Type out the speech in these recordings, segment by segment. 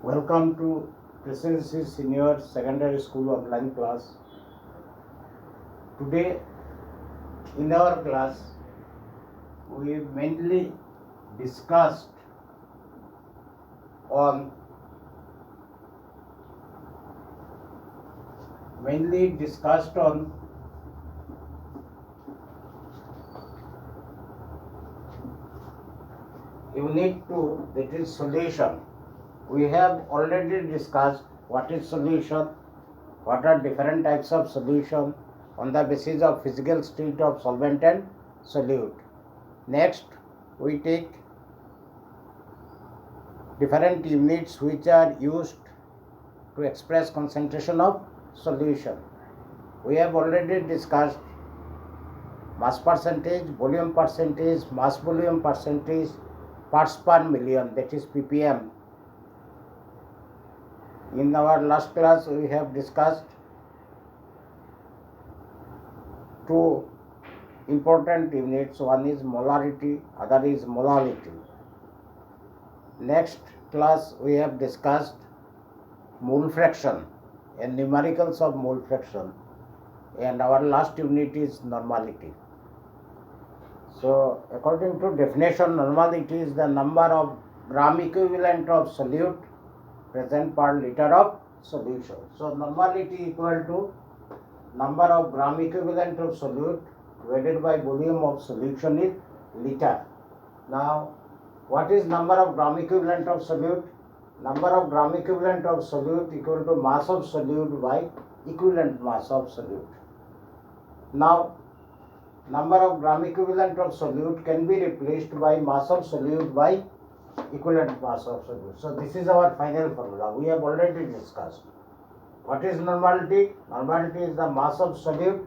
Welcome to Presidency Senior Secondary School online class. Today in our class we mainly discussed on unit 2, that is solution. We have already discussed what is solution, what are different types of solution on the basis of physical state of solvent and solute. Next, we take different units which are used to express concentration of solution. We have already discussed mass percentage, volume percentage, mass volume percentage, parts per million, that is ppm. In our last class we have discussed two important units, one is molarity, other is molality. Next class we have discussed mole fraction and numericals of mole fraction, and our last unit is normality. So according to definition, normality is the number of gram equivalent of solute present per liter of solution. So normality equal to number of gram equivalent of solute divided by volume of solution in liter. Now what is number of gram equivalent of solute? Number of gram equivalent of solute equal to mass of solute by equivalent mass of solute. Now number of gram equivalent of solute can be replaced by mass of solute by equivalent mass of solute. So this is our final formula. We have already discussed. What is normality? Normality is the mass of solute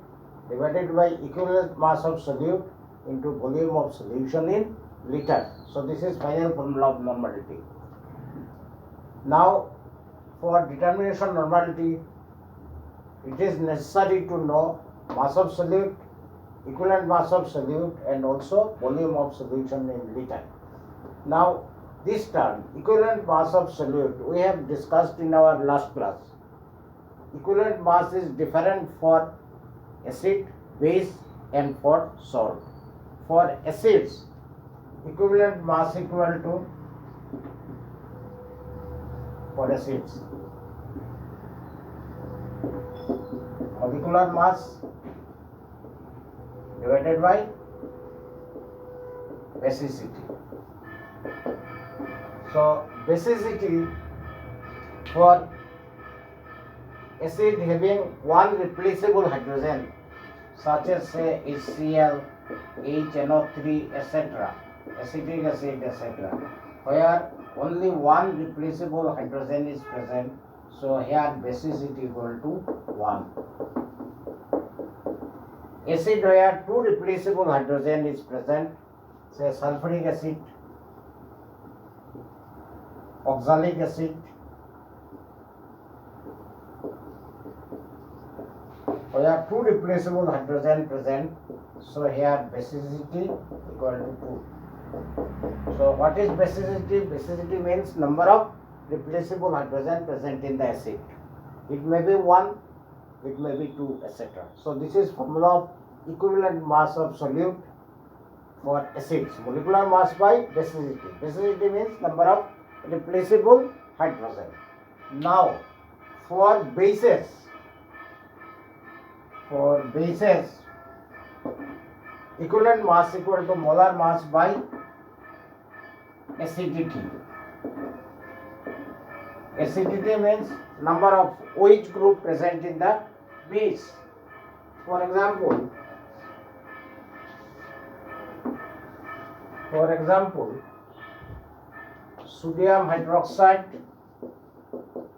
divided by equivalent mass of solute into volume of solution in liter. So this is final formula of normality. Now for determination normality, it is necessary to know mass of solute, equivalent mass of solute, and also volume of solution in liter. Now this term equivalent mass of solute we have discussed in our last class. Equivalent mass is different for acid, base, and for salt. For acids, equivalent mass equal to, for acids, molecular mass divided by basicity. So basicity for acid having one replaceable hydrogen, such as say HCl, HNO3, etc., acetic acid, etc., where only one replaceable hydrogen is present, so here basicity equal to 1. Acid where two replaceable hydrogen is present, say sulfuric acid, oxalic acid, where two replaceable hydrogen present, so here basicity equal to 2. So what is basicity? Basicity means number of replaceable hydrogen present in the acid. It may be 1, it may be 2, etc. So this is formula of equivalent mass of solute for acids. Molecular mass by basicity. Basicity means number of replaceable hydrogen. Now for bases, equivalent mass equal to molar mass by acidity. Acidity means number of OH group present in the base. For example, sodium hydroxide,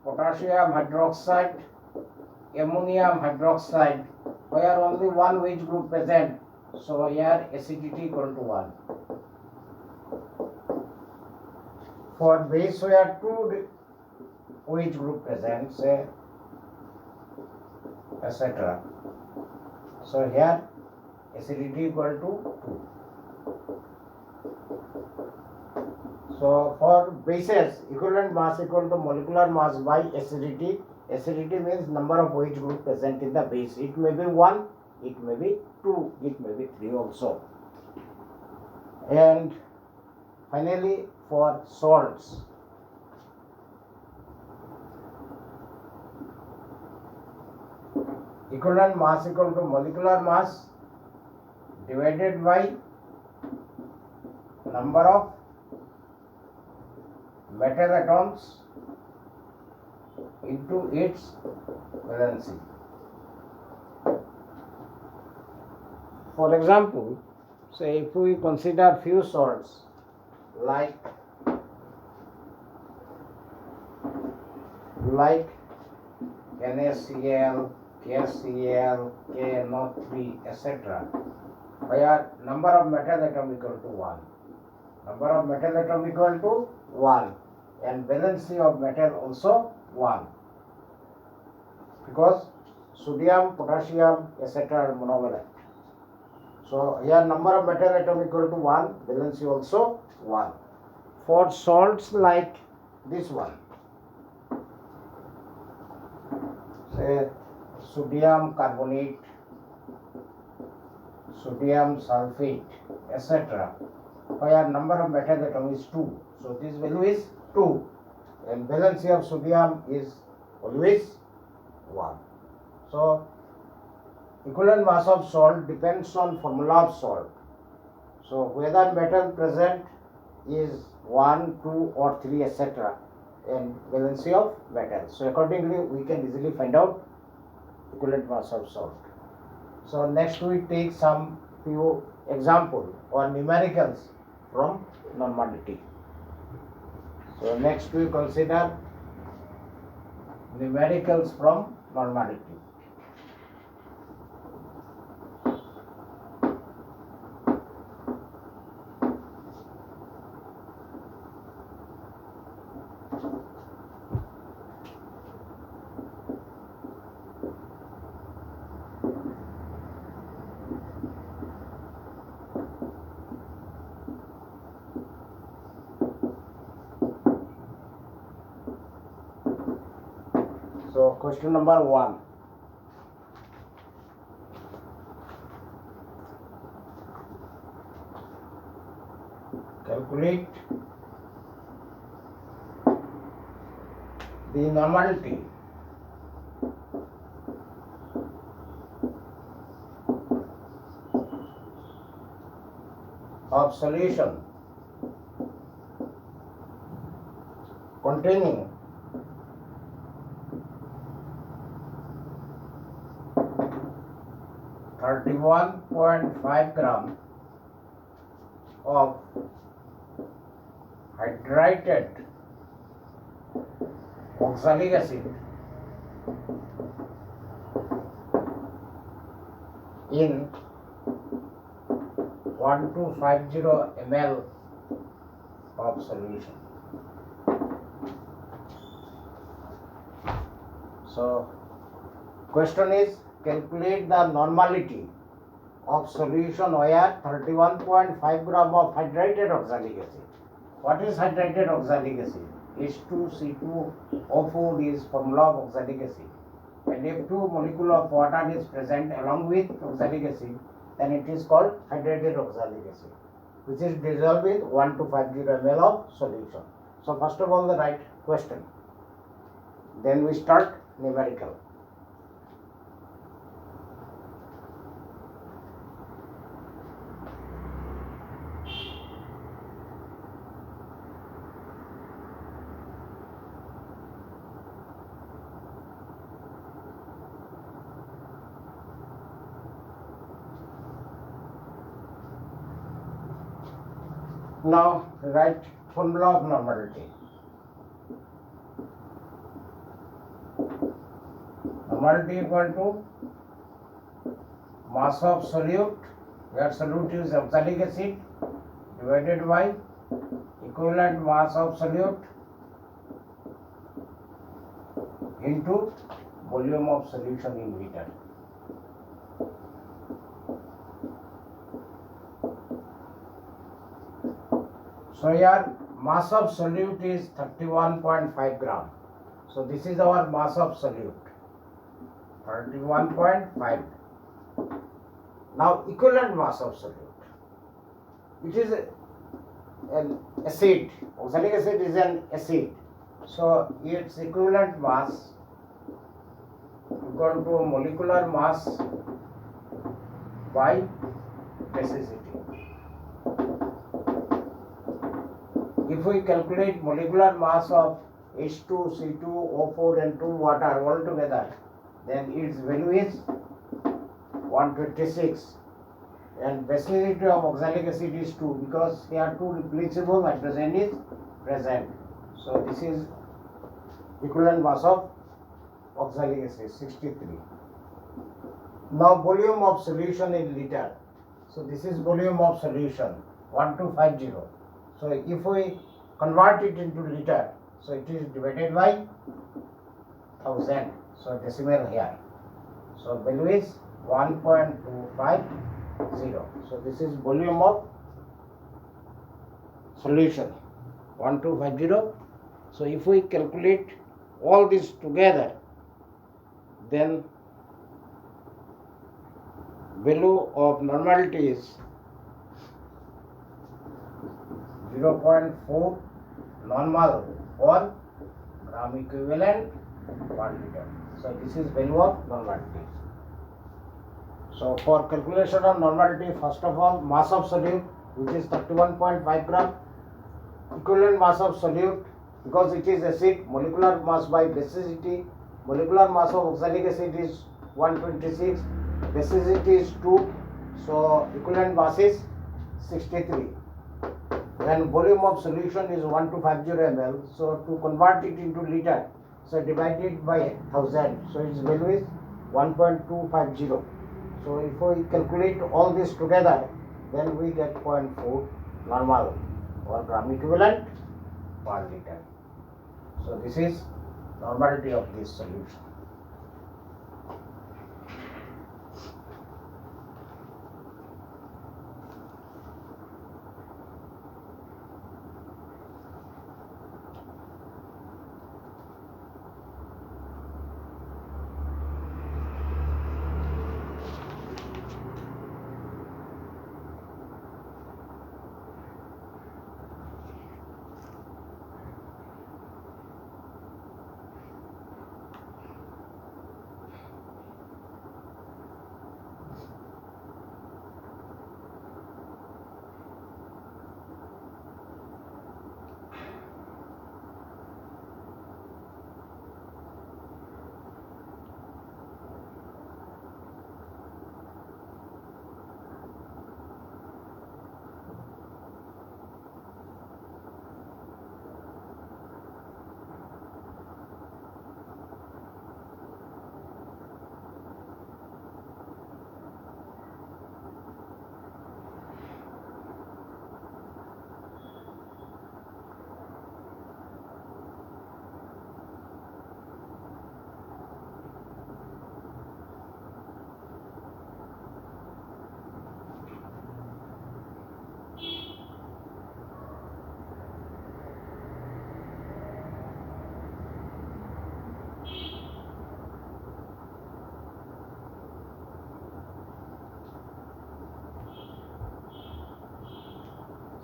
potassium hydroxide, ammonium hydroxide, where only one OH group present, so here acidity equal to 1. For base where two OH group present, say etc., so here acidity equal to 2. So for bases, equivalent mass equal to molecular mass by acidity. Acidity means number of OH group present in the base. It may be 1, it may be 2, it may be 3 also. And finally for salts, equivalent mass equal to molecular mass divided by number of metal atoms into its valency. For example, say if we consider few salts like NaCl, KCl, KNO3, etc., where number of metal atom equal to 1. Number of metal atom equal to 1 and valency of metal also 1, because sodium, potassium, etc. are monovalent. So here number of metal atom equal to 1, valency also 1. For salts like this one, say sodium carbonate, sodium sulfate, etc., where number of metal atom is 2. So this value is 2 and valency of sodium is always 1. So equivalent mass of salt depends on formula of salt. So whether metal present is 1, 2 or 3, etc., and valency of metal. So accordingly we can easily find out equivalent mass of salt. So next we take some few examples or numericals from normality. So next we consider numericals from normality. So question number 1. Calculate the normality of solution containing 31.5 gram of hydrated oxalic acid in 1250 ml of solution. So question is, calculate the normality of solution where 31.5 gram of hydrated oxalic acid. What is hydrated oxalic acid? H2C2O4 is formula of oxalic acid. And if 2 molecule of water is present along with oxalic acid, then it is called hydrated oxalic acid, which is dissolved with 1250 ml of solution. So first of all the right question. Then we start numerical. Now write formula of normality. Normality equal to mass of solute, where solute is oxalic acid, divided by equivalent mass of solute into volume of solution in liter. So here mass of solute is 31.5 gram. So this is our mass of solute, 31.5. Now equivalent mass of solute. It is an acid. Oxalic acid is an acid. So its equivalent mass equal to molecular mass by basicity. If we calculate molecular mass of H2, C2, O4 and 2 water all together, then its value is 126, and basicity of oxalic acid is 2 because here 2 replaceable hydrogen is present. So this is equivalent mass of oxalic acid, 63. Now volume of solution in liter. So this is volume of solution, 1250. So if we convert it into liter, so it is divided by 1000. So decimal here. So value is 1.250. So this is volume of solution, 1250. So if we calculate all this together, then value of normality is 0.4 normal or gram equivalent per liter. So this is value of normality. So for calculation of normality, first of all, mass of solute, which is 31.5 gram, equivalent mass of solute, because it is acid, molecular mass by basicity. Molecular mass of oxalic acid is 126, basicity is 2, so equivalent mass is 63. And volume of solution is 1250 ml. So to convert it into liter, so divide it by 1000. So its value is 1.250. So if we calculate all this together, then we get 0.4 normal or gram equivalent per liter. So this is normality of this solution.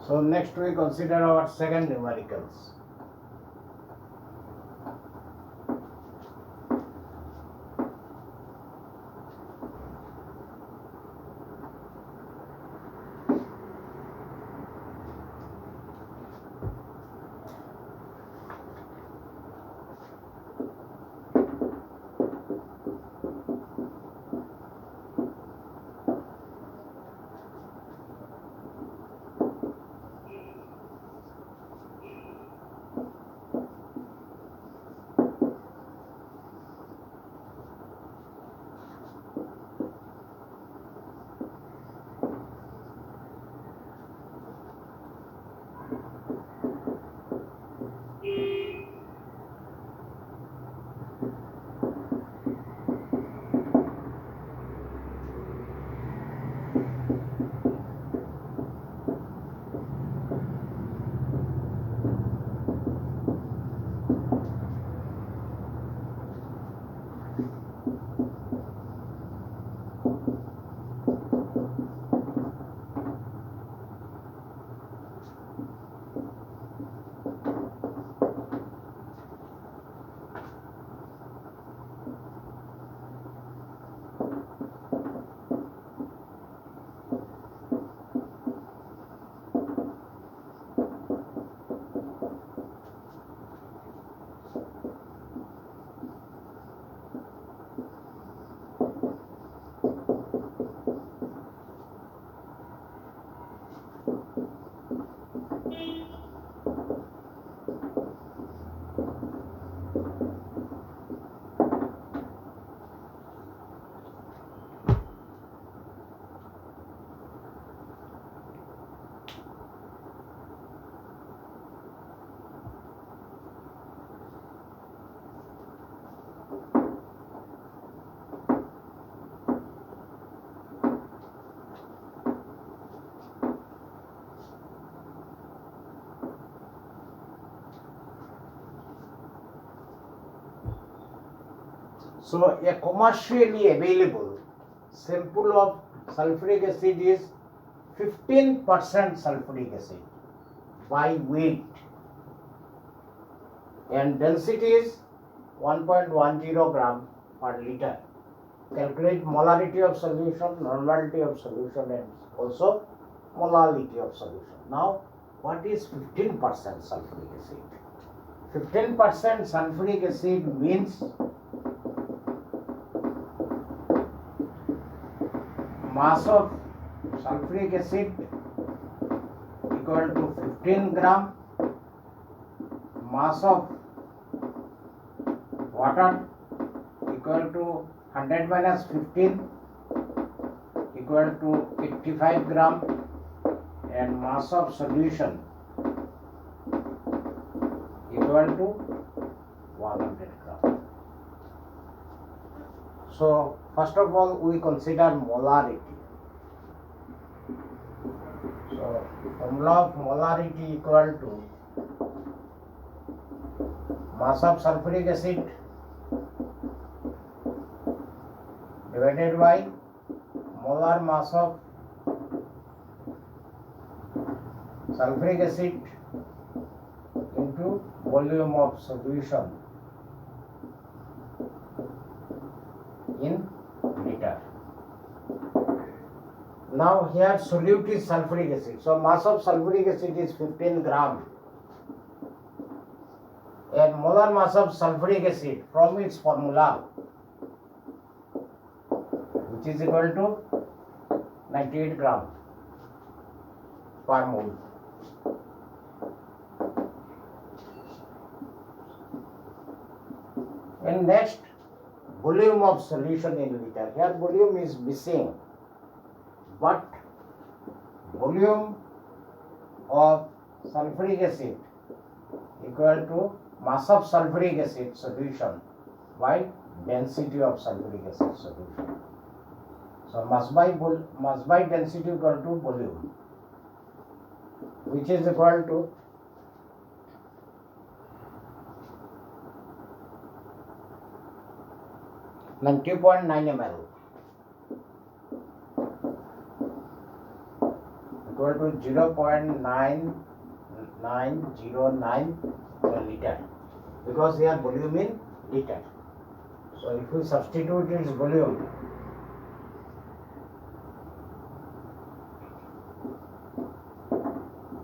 So next we consider our second numericals. So a commercially available sample of sulfuric acid is 15% sulfuric acid by weight, and density is 1.10 gram per liter. Calculate molarity of solution, normality of solution, and also molality of solution. Now, what is 15% sulfuric acid? 15% sulfuric acid means mass of sulfuric acid equal to 15 gram, mass of water equal to 100 minus 15 equal to 85 gram, and mass of solution equal to 100 gram. So first of all we consider molarity. So formula of molarity equal to mass of sulfuric acid divided by molar mass of sulfuric acid into volume of solution in liter. Now here solute is sulfuric acid. So mass of sulfuric acid is 15 gram, and molar mass of sulfuric acid from its formula, which is equal to 98 gram per mole. And next, volume of solution in liter. Here volume is missing, but volume of sulfuric acid equal to mass of sulfuric acid solution by density of sulfuric acid solution. So mass by density equal to volume, which is equal to 90.9 ml equal to 0.9909 per liter, because here volume in liter. So if we substitute its volume,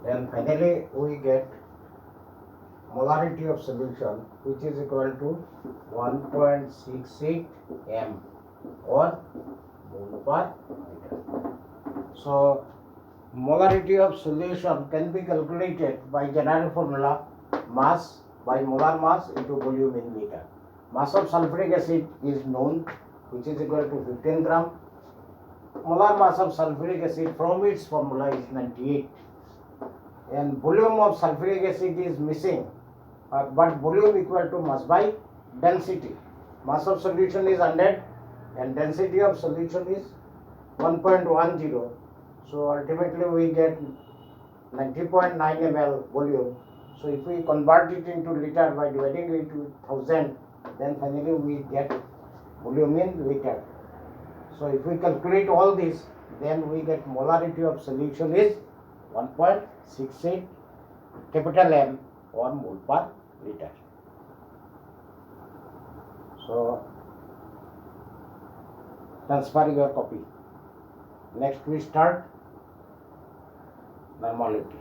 then finally we get molarity of solution, which is equal to 1.68 m or mole per liter. So molarity of solution can be calculated by general formula mass by molar mass into volume in liter. Mass of sulfuric acid is known, which is equal to 15 gram. Molar mass of sulfuric acid from its formula is 98, and volume of sulfuric acid is missing, but volume equal to mass by density. Mass of solution is 100 and density of solution is 1.10. So ultimately we get 90.9 ml volume. So if we convert it into liter by dividing it with 1000, then finally we get volume in liter. So if we calculate all this, then we get molarity of solution is 1.68 capital M or mole per liter. So transfer your copy. Next we start normality.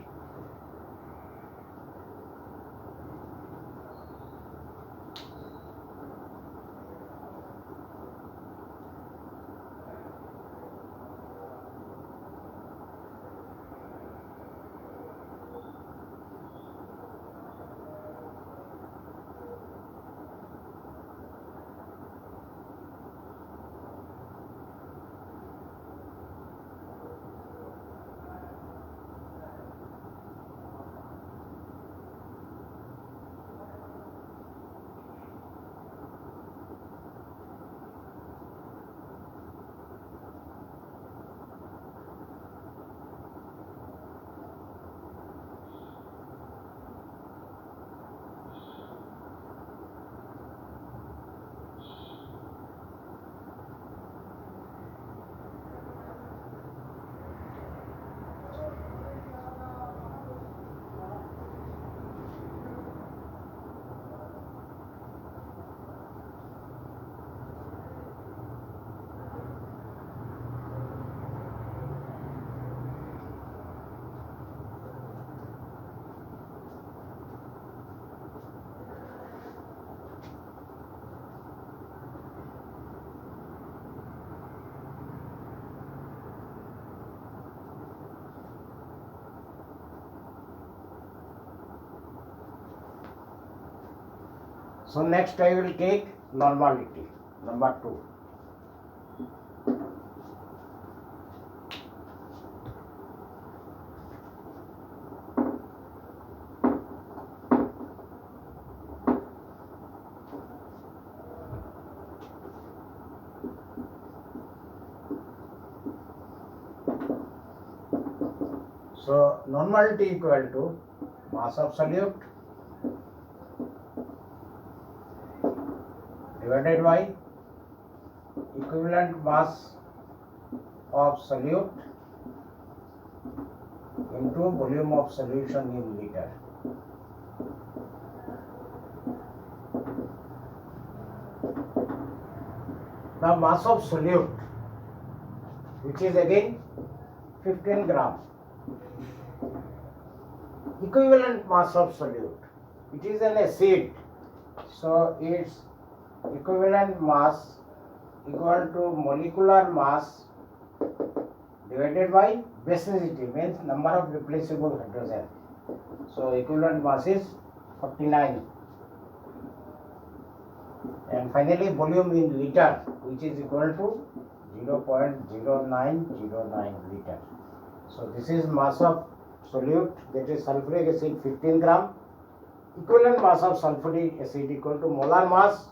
So next I will take normality, number 2. So normality equal to mass of solute divided by equivalent mass of solute into volume of solution in liter. Now mass of solute, which is again 15 gram. Equivalent mass of solute, it is an acid, so its equivalent mass equal to molecular mass divided by basicity, means number of replaceable hydrogen. So equivalent mass is 49. And finally volume in liter, which is equal to 0.0909 liter. So this is mass of solute, that is sulfuric acid 15 gram. Equivalent mass of sulfuric acid equal to molar mass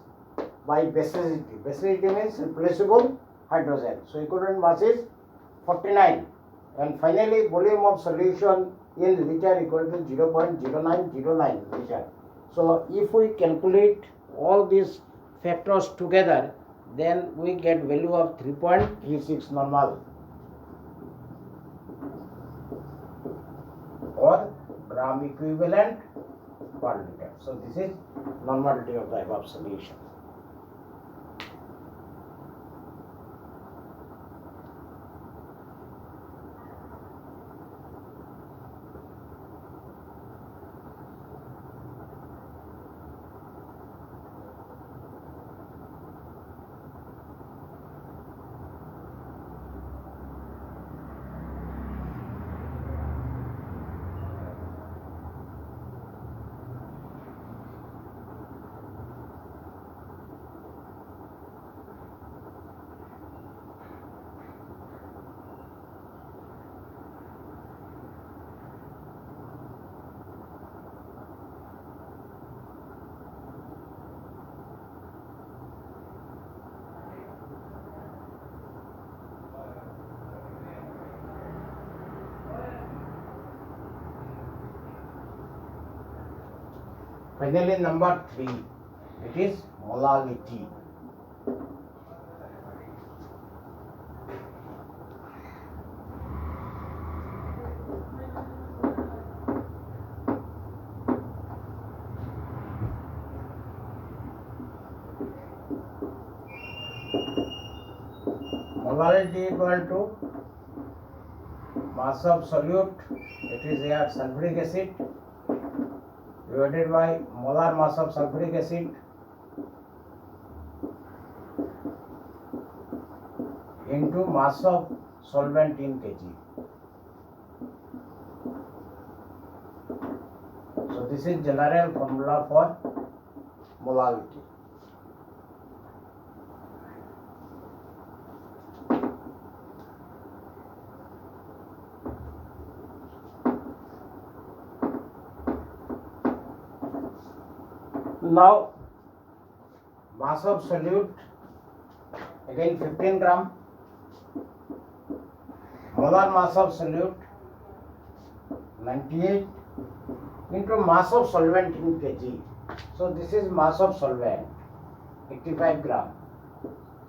by basicity. Basicity means replaceable hydrogen. So equivalent mass is 49. And finally volume of solution in liter equal to 0.0909 liter. So if we calculate all these factors together, then we get value of 3.36 normal, or gram equivalent per liter. So this is normality of the above solution. Finally number 3, it is molality. Molality equal to mass of solute, that is here sulfuric acid, divided by molar mass of sulfuric acid into mass of solvent in kg. So this is general formula for molality. Now mass of solute, again 15 gram, molar mass of solute 98 into mass of solvent in kg. So this is mass of solvent 85 gram.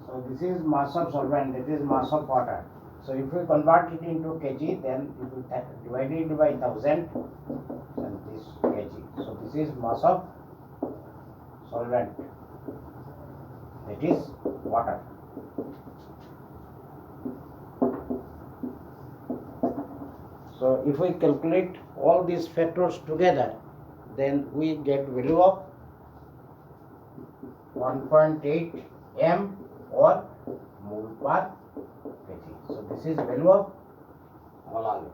So this is mass of solvent, that is mass of water. So if we convert it into kg, then it will divide it by 1000 and this kg. So this is mass of solvent, that is water. So if we calculate all these factors together, then we get value of 1.8 m or mole per kg. So this is value of molality.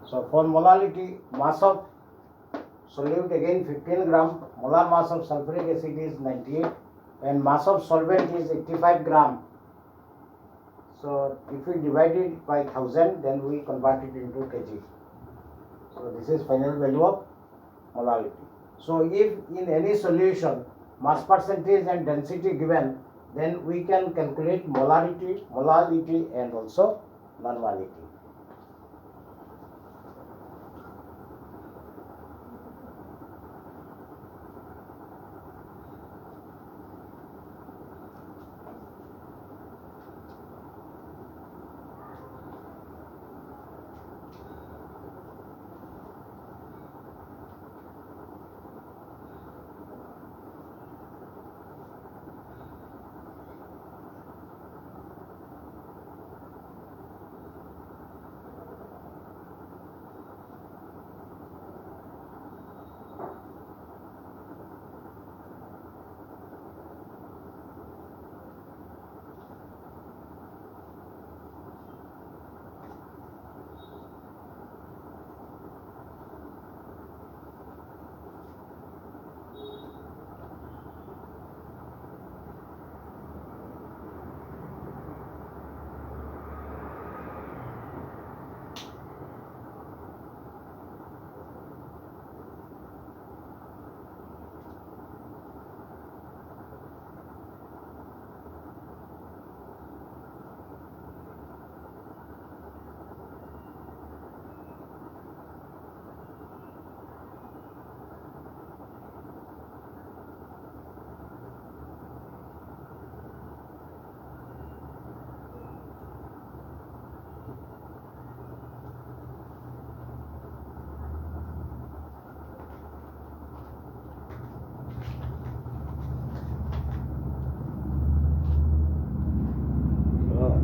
So for molality, mass of solute again 15 gram, molar mass of sulfuric acid is 98 and mass of solvent is 85 gram. So if we divide it by 1000, then we convert it into kg. So this is final value of molality. So if in any solution mass percentage and density given, then we can calculate molarity and also normality.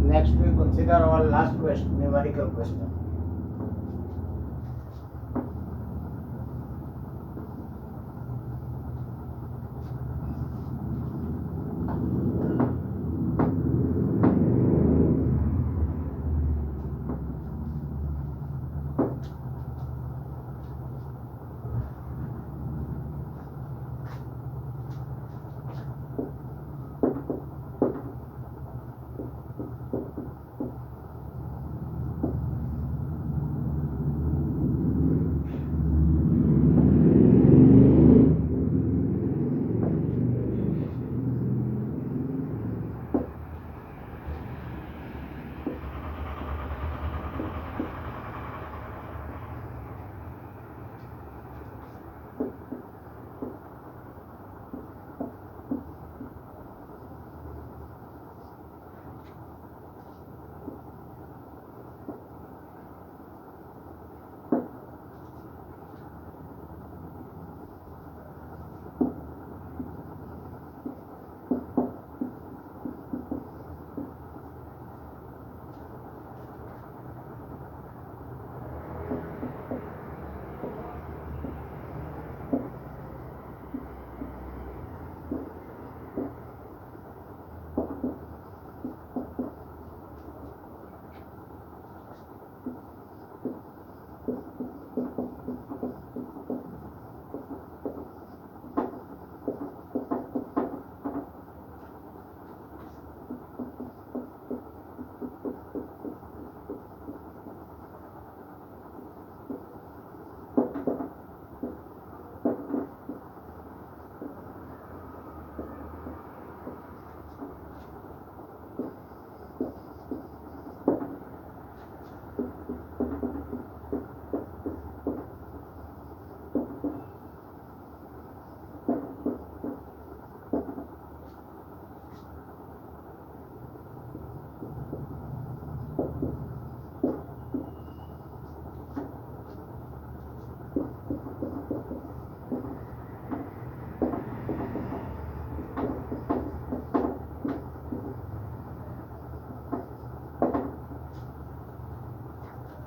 Next we consider our last question, numerical question.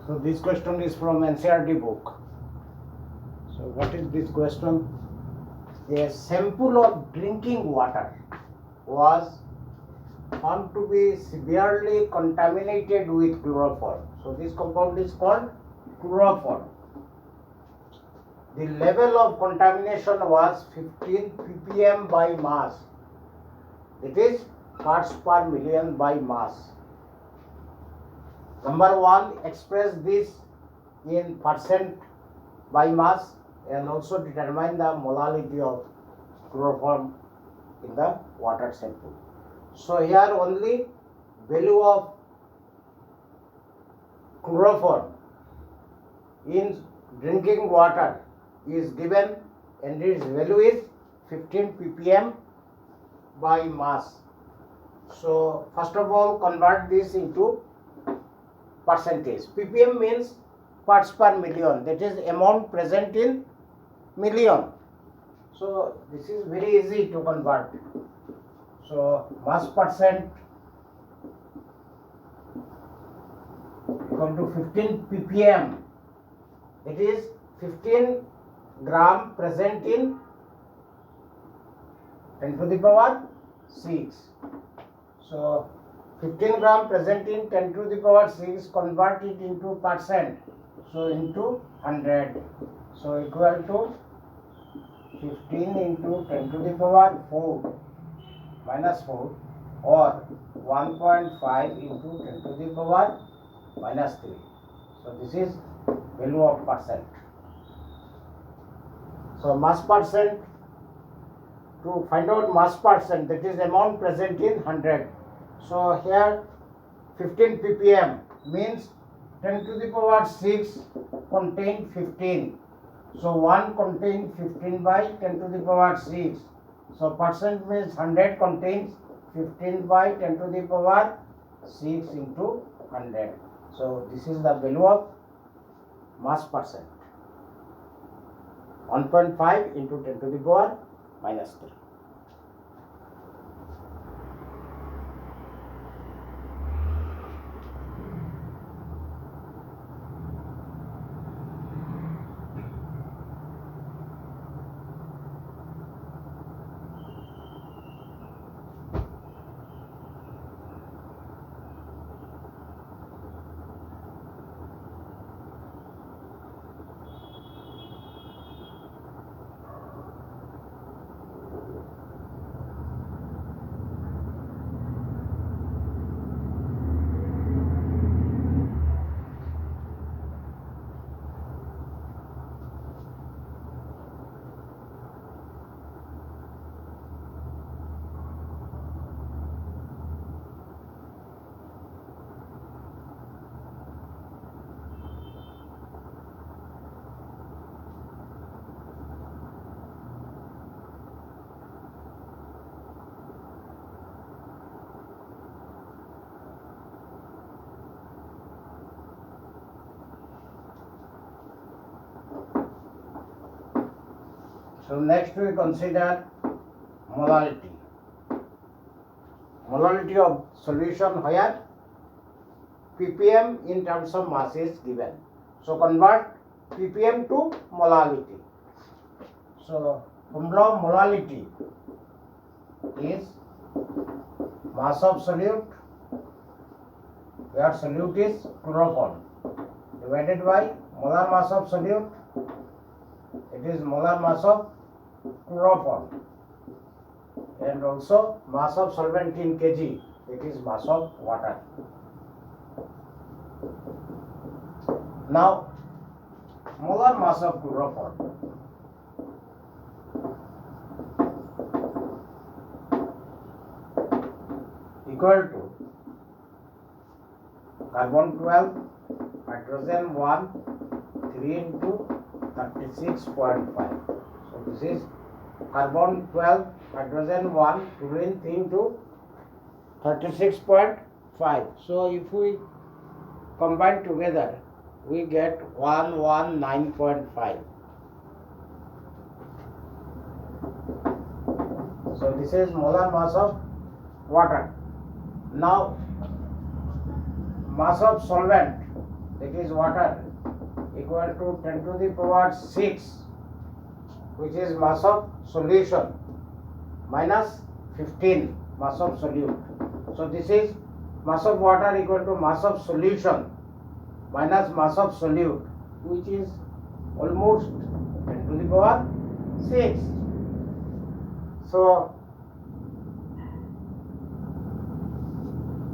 So this question is from NCERT book. So what is this question? A sample of drinking water was found to be severely contaminated with chloroform. So this compound is called chloroform. the level of contamination was 15 ppm by mass. It is parts per million by mass. Number 1, express this in percent by mass and also determine the molality of chloroform in the water sample. So here only value of chloroform in drinking water is given and its value is 15 ppm by mass. So first of all convert this into percentage. ppm means parts per million, that is amount present in million. So this is very easy to convert. So mass percent equal to 15 ppm. It is 15 gram present in 10 to the power 6. So 15 gram present in 10 to the power 6, convert it into percent. So into 100. So equal to 15 into 10 to the power 4 minus 4 or 1.5 into 10 to the power minus 3. So this is value of percent. So mass percent, to find out mass percent, that is amount present in 100. So here 15 ppm means 10 to the power 6 contain 15. So 1 contains 15 by 10 to the power 6. So percent means 100 contains 15 by 10 to the power 6 into 100. So this is the value of mass percent. 1.5 into 10 to the power minus 3. So next we consider molality. Molality of solution where ppm in terms of mass is given. So convert ppm to molality. So formula of molality is mass of solute, where solute is chloroform, divided by molar mass of solute, it is molar mass of chloroform, and also mass of solvent in kg, it is mass of water. Now molar mass of chloroform equal to carbon 12, hydrogen 1, 3 into 36.5. So this is carbon 12, hydrogen 1, fluorine 3 into 36.5. So if we combine together, we get 119.5. So this is molar mass of water. Now mass of solvent, that is water, equal to 10 to the power 6, which is mass of solution, minus 15 mass of solute. So this is mass of water equal to mass of solution minus mass of solute, which is almost 10 to the power 6. So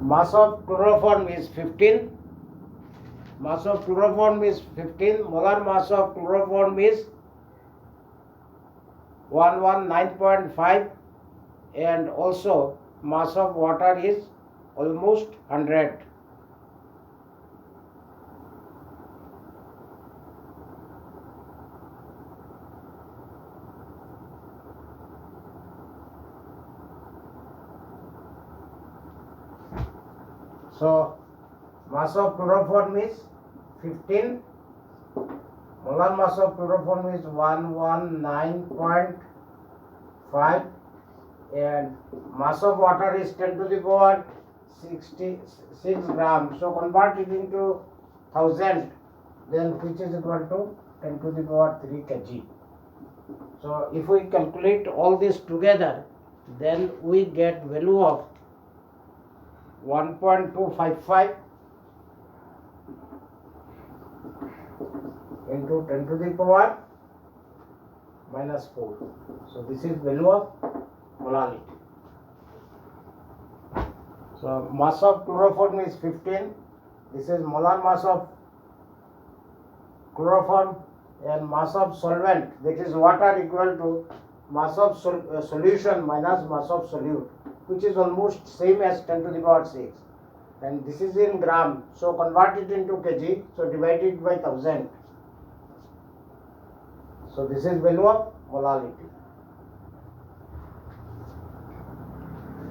mass of chloroform is 15. Mass of chloroform is 15. Molar mass of chloroform is 119.5, and also mass of water is almost 100. So mass of chloroform is 15. Molar mass of chloroform is 119.5, and mass of water is 10 to the power 66 grams. So convert it into 1000, then which is equal to 10 to the power 3 kg. So if we calculate all this together, then we get value of 1.255 into 10 to the power minus 4. So this is value of molality. So mass of chloroform is 15. This is molar mass of chloroform, and mass of solvent, that is water, equal to mass of solution minus mass of solute, which is almost same as 10 to the power 6. And this is in gram, so convert it into kg, so divide it by 1000. So this is value of molality.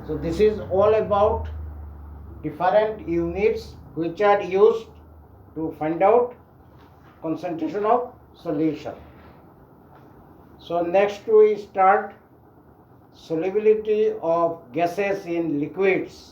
So this is all about different units which are used to find out concentration of solution. So next we start solubility of gases in liquids.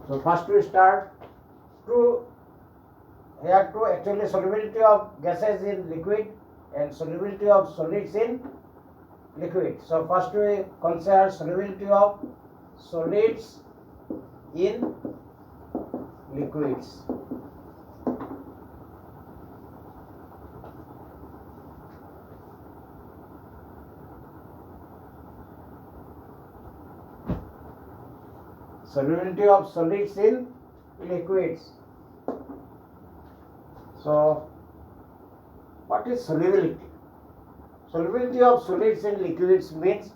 So first we start to actually solubility of gases in liquid and solubility of solids in liquid. So first we consider solubility of solids in liquids. Solubility of solids in liquids. So what is solubility? Solubility of solids in liquids means,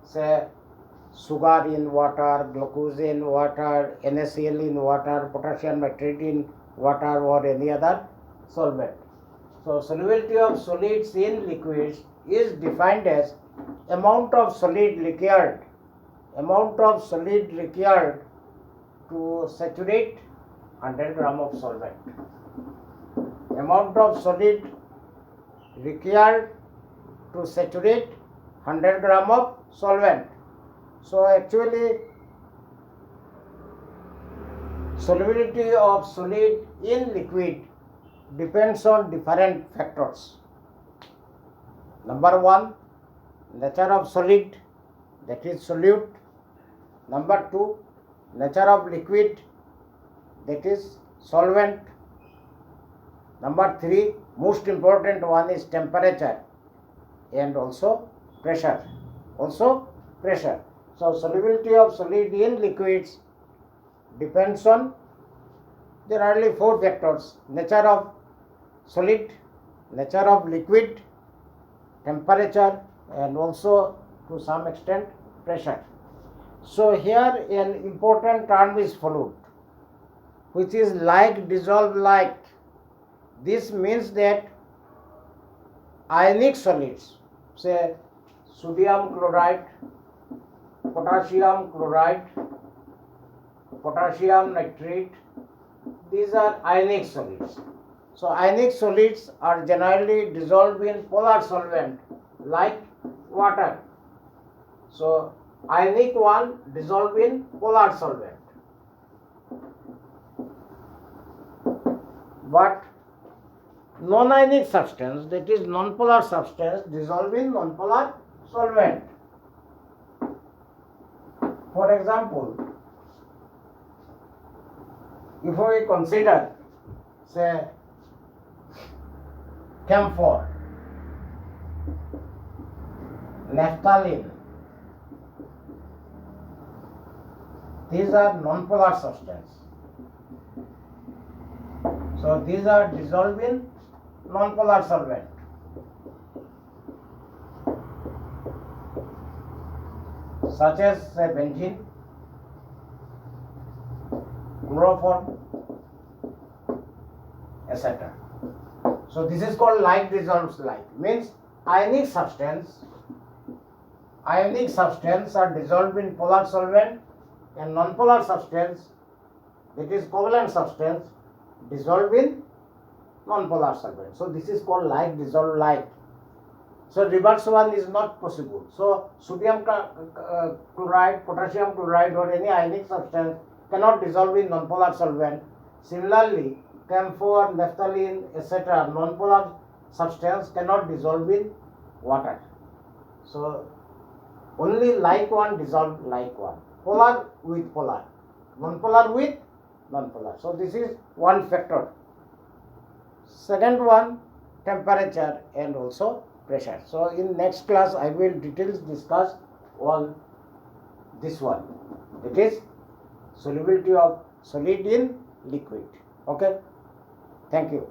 say, sugar in water, glucose in water, NaCl in water, potassium nitrate in water, or any other solvent. So solubility of solids in liquids is defined as amount of solid required to saturate 100 gram of solvent. Amount of solid required to saturate 100 gram of solvent. So actually solubility of solid in liquid depends on different factors. Number one, nature of solid, that is solute. Number two, nature of liquid, that is solvent. Number three, most important one is temperature and also pressure. So solubility of solid in liquids depends on, there are only four factors: nature of solid, nature of liquid, temperature, and also to some extent pressure. So here an important term is followed, which is like dissolve like. This means that ionic solids, say sodium chloride, potassium chloride, potassium nitrate, these are ionic solids. So ionic solids are generally dissolved in polar solvent like water. So ionic one dissolve in polar solvent. But non-ionic substance, that is non-polar substance, dissolve in non-polar solvent. For example, if we consider, say, camphor, naphthalene, these are non-polar substance. So these are dissolved in non-polar solvent. Such as say benzene, chloroform, etc. So this is called like dissolves like. Means ionic substance are dissolved in polar solvent, and non-polar substance, that is covalent substance, dissolved in non-polar solvent. So this is called like dissolve like. So reverse one is not possible. So sodium chloride, potassium chloride or any ionic substance cannot dissolve in non-polar solvent. Similarly, camphor, naphthalene, etc. non-polar substance cannot dissolve in water. So only like one dissolve like one. Polar with polar, non-polar with non-polar. So this is one factor. Second one, temperature and also pressure. So in next class I will details discuss on this one. It is solubility of solid in liquid. Okay. Thank you.